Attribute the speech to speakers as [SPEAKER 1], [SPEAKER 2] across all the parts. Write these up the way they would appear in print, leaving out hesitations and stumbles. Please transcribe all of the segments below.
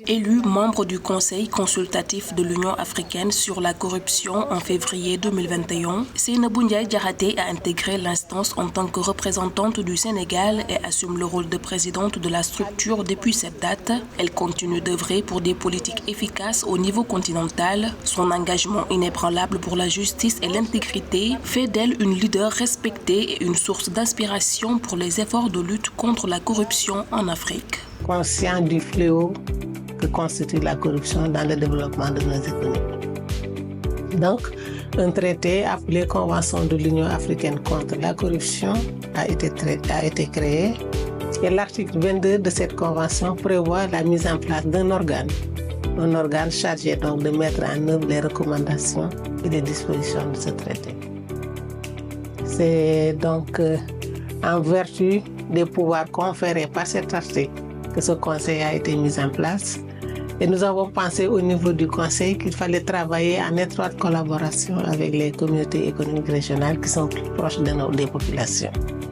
[SPEAKER 1] Élu membre du Conseil consultatif de l'Union africaine sur la corruption en février 2021, Seynabou Ndiaye Diakhaté a intégré l'instance en tant que représentante du Sénégal et assume le rôle de présidente de la structure depuis cette date. Elle continue d'œuvrer pour des politiques efficaces au niveau continental. Son engagement inébranlable pour la justice et l'intégrité fait d'elle une leader respectée et une source d'inspiration pour les efforts de lutte contre la corruption en Afrique.
[SPEAKER 2] Conscient du fléau que constitue la corruption dans le développement de nos économies. Donc, un traité appelé Convention de l'Union africaine contre la corruption a été créé et l'article 22 de cette convention prévoit la mise en place d'un organe chargé donc de mettre en œuvre les recommandations et les dispositions de ce traité. C'est donc en vertu des pouvoirs conférés par cet article que ce conseil a été mis en place. Et nous avons pensé au niveau du conseil qu'il fallait travailler en étroite collaboration avec les communautés économiques régionales qui sont plus proches des populations.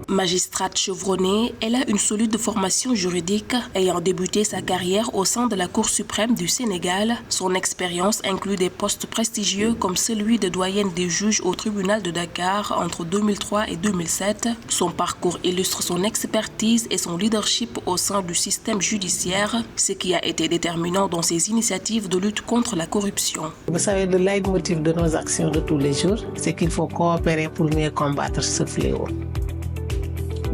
[SPEAKER 1] Magistrate chevronnée, elle a une solide formation juridique. Ayant débuté sa carrière au sein de la Cour suprême du Sénégal, son expérience inclut des postes prestigieux comme celui de doyenne des juges au tribunal de Dakar entre 2003 et 2007. Son parcours illustre son expertise et son leadership au sein du système judiciaire, ce qui a été déterminant dans ses initiatives de lutte contre la corruption.
[SPEAKER 2] Vous savez, le leitmotiv de nos actions de tous les jours, c'est qu'il faut coopérer pour mieux combattre ce fléau.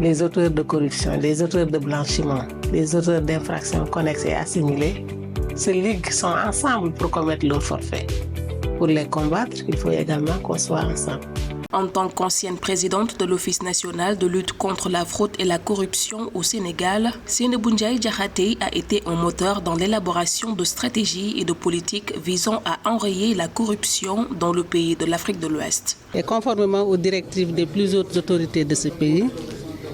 [SPEAKER 2] Les auteurs de corruption, les auteurs de blanchiment, les auteurs d'infractions connexes et assimilées se liguent, sont ensemble pour commettre leurs forfaits. Pour les combattre, il faut également qu'on soit ensemble.
[SPEAKER 1] En tant qu'ancienne présidente de l'Office national de lutte contre la fraude et la corruption au Sénégal, Seynabou Ndiaye Diakhaté a été un moteur dans l'élaboration de stratégies et de politiques visant à enrayer la corruption dans le pays de l'Afrique de l'Ouest.
[SPEAKER 2] Et conformément aux directives des plus hautes autorités de ce pays,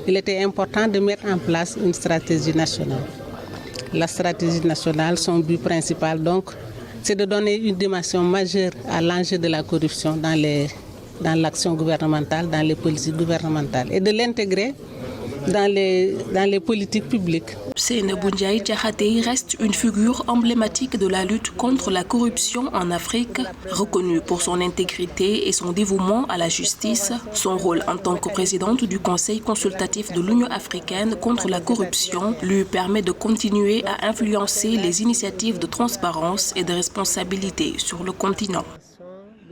[SPEAKER 2] il était important de mettre en place une stratégie nationale. La stratégie nationale, son but principal, donc, c'est de donner une dimension majeure à l'enjeu de la corruption dans l'action gouvernementale, dans les politiques gouvernementales et de l'intégrer dans les politiques publiques.
[SPEAKER 1] Seynabou Ndiaye Diakhaté reste une figure emblématique de la lutte contre la corruption en Afrique, reconnue pour son intégrité et son dévouement à la justice. Son rôle en tant que présidente du Conseil consultatif de l'Union africaine contre la corruption lui permet de continuer à influencer les initiatives de transparence et de responsabilité sur le continent.